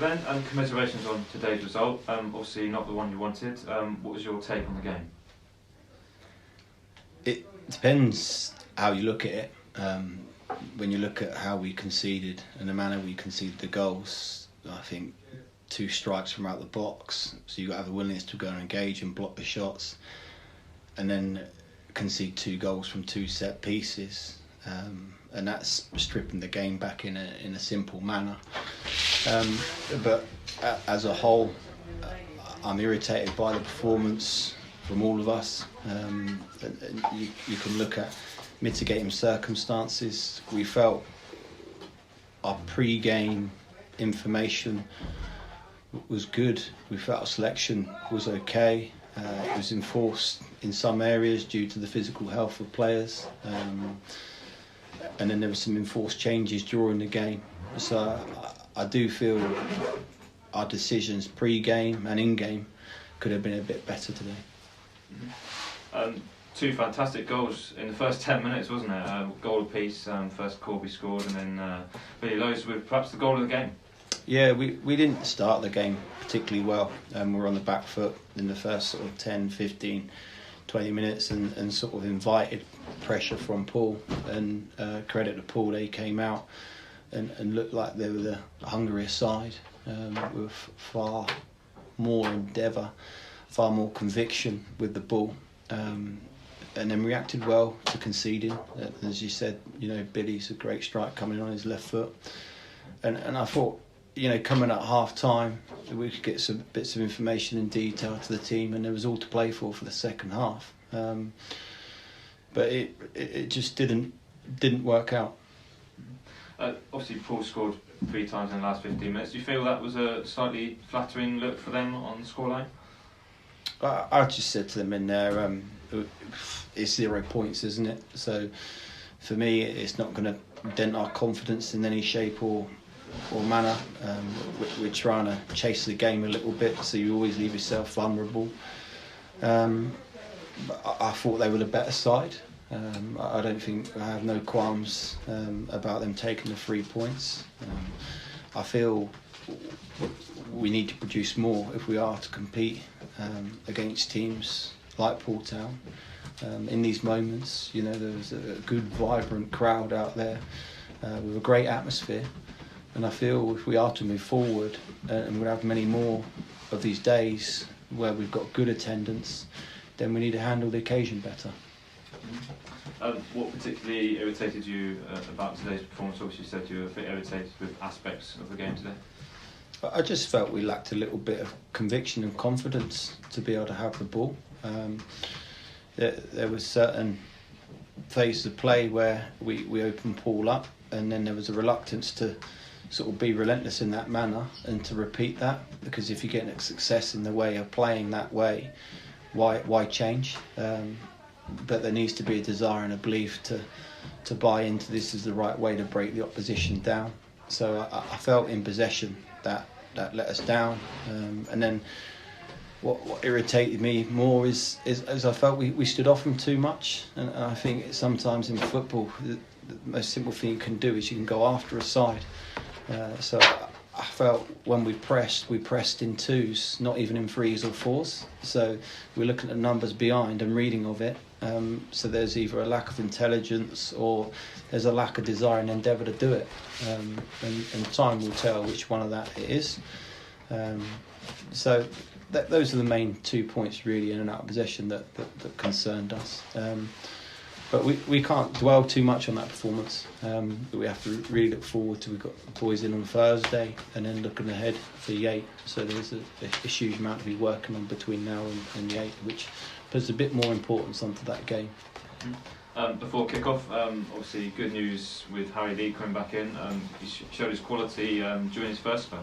Then, commiserations on today's result. Obviously not the one you wanted. What was your take on the game? It depends how you look at it. When you look at how we conceded and the manner we conceded the goals, I think 2 strikes from out the box, so you've got to have the willingness to go and engage and block the shots, and then concede 2 goals from 2 set pieces, and that's stripping the game back in a simple manner. But as a whole, I'm irritated by the performance from all of us. You can look at mitigating circumstances. We felt our pre-game information was good. We felt our selection was okay. It was enforced in some areas due to the physical health of players, and then there were some enforced changes during the game. So I do feel our decisions pre-game and in-game could have been a bit better today. 2 fantastic goals in the first 10 minutes, wasn't it? Goal apiece. First Corby scored, and then Billy Lowe's with perhaps the goal of the game. Yeah, we didn't start the game particularly well. We were on the back foot in the first sort of 10, 15, 20 minutes and sort of invited pressure from Poole. And credit to Poole, they came out and looked like they were the hungrier side, with far more endeavour, far more conviction with the ball. And then reacted well to conceding. As you said, Billy's a great strike coming on his left foot. And I thought, coming at half time, we could get some bits of information and detail to the team, and there was all to play for the second half. But it just didn't work out. Obviously, Poole scored 3 times in the last 15 minutes. Do you feel that was a slightly flattering look for them on the scoreline? I just said to them in there, it's 0 points, isn't it? So for me, it's not going to dent our confidence in any shape or manner. We're trying to chase the game a little bit, so you always leave yourself vulnerable. But I thought they were the better side. I don't think I have no qualms about them taking the 3 points. I feel we need to produce more if we are to compete against teams like Poole Town. In these moments, there was a good, vibrant crowd out there with a great atmosphere. And I feel if we are to move forward and we'll have many more of these days where we've got good attendance, then we need to handle the occasion better. What particularly irritated you about today's performance? Obviously, you said you were a bit irritated with aspects of the game today. I just felt we lacked a little bit of conviction and confidence to be able to have the ball. There was certain phases of play where we opened Poole up, and then there was a reluctance to sort of be relentless in that manner and to repeat that, because if you're getting success in the way of playing that way, why change? But there needs to be a desire and a belief to buy into this is the right way to break the opposition down. So I felt in possession that let us down, and then what irritated me more is I felt we stood off them too much, and I think sometimes in football the most simple thing you can do is you can go after a side. So I felt when we pressed in 2s, not even in 3s or 4s. So we're looking at the numbers behind and reading of it. So there's either a lack of intelligence or there's a lack of desire and endeavour to do it. And time will tell which one of that it is. So those are the main 2 points really in and out of possession that concerned us. But we can't dwell too much on that performance. We have to really look forward to, we've got the boys in on Thursday and then looking ahead for the 8th. So there's a huge amount to be working on between now and the 8th, which puts a bit more importance onto that game. Before kick-off, obviously good news with Harry Lee coming back in. He showed his quality during his first spell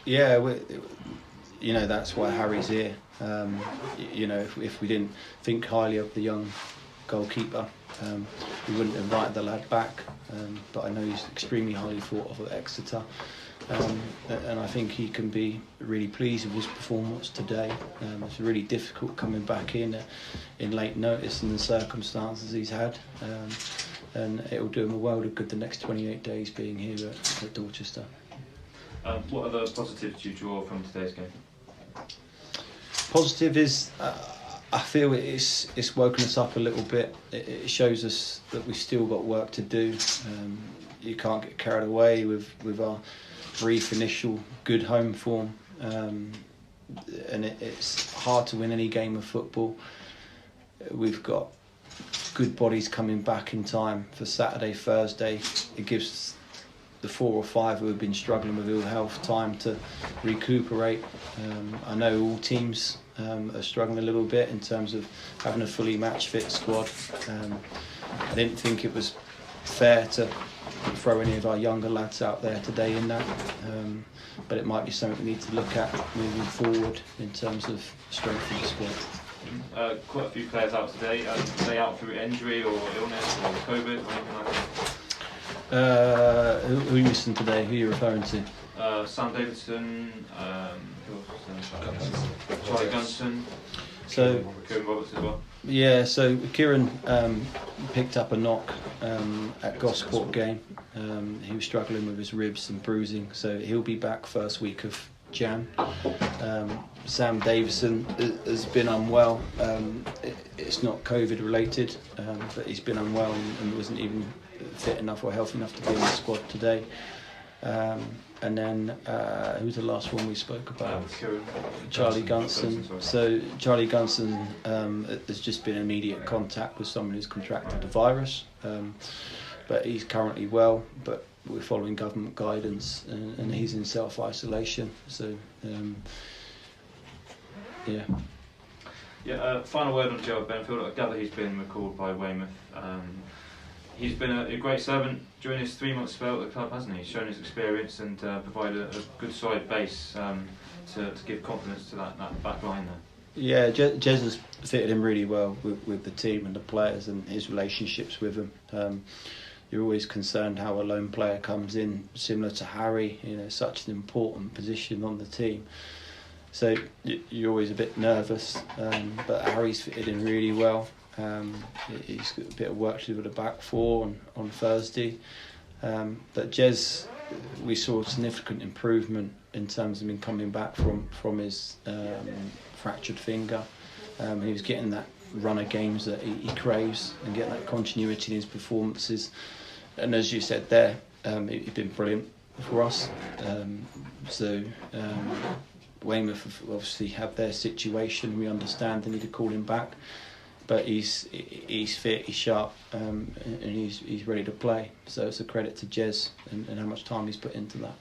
here. Yeah, that's why Harry's here. If we didn't think highly of the young goalkeeper, we wouldn't have invited the lad back, but I know he's extremely highly thought of at Exeter, and I think he can be really pleased with his performance today. It's really difficult coming back in late notice in the circumstances he's had, and it will do him a world of good the next 28 days being here at Dorchester. What other positives do you draw from today's game? Positive is, I feel it's woken us up a little bit. It shows us that we've still got work to do. You can't get carried away with our brief initial good home form. And it's hard to win any game of football. We've got good bodies coming back in time for Saturday, Thursday. It gives the 4 or 5 who have been struggling with ill health time to recuperate. I know all teams are struggling a little bit in terms of having a fully match fit squad. I didn't think it was fair to throw any of our younger lads out there today in that, but it might be something we need to look at moving forward in terms of strength of the squad. Quite a few players out today. Are they out through injury or illness or COVID or anything like that? Who are you missing today? Who are you referring to? Sam Davidson, Charlie Gunson, So Kieran Roberts as well. yeah, so Kieran picked up a knock at Gosport game. He was struggling with his ribs and bruising, so he'll be back first week of Jan. Sam Davison has been unwell. It's not COVID related, but he's been unwell and wasn't even fit enough or healthy enough to be in the squad today. And then who's the last one we spoke about? Charlie Gunson. So Charlie Gunson has just been in immediate contact with someone who's contracted the virus, but he's currently well, but we're following government guidance and he's in self-isolation. So Final word on Jobi Benfield. I gather he's been recalled by Weymouth. He's been a great servant during his 3-month spell at the club, hasn't he? He's shown his experience and provided a good solid base to give confidence to that back line there. Yeah, Jez has fitted in really well with the team and the players and his relationships with them. You're always concerned how a lone player comes in, similar to Harry, such an important position on the team. So you're always a bit nervous, but Harry's fitted in really well. He's got a bit of work to do with the back 4 on Thursday. But Jez, we saw a significant improvement in terms of him coming back from his fractured finger. He was getting that run of games that he craves and getting that continuity in his performances. And as you said there, he's been brilliant for us. Weymouth obviously have their situation. We understand they need to call him back. But he's fit, he's sharp, and he's ready to play. So it's a credit to Jez and how much time he's put into that.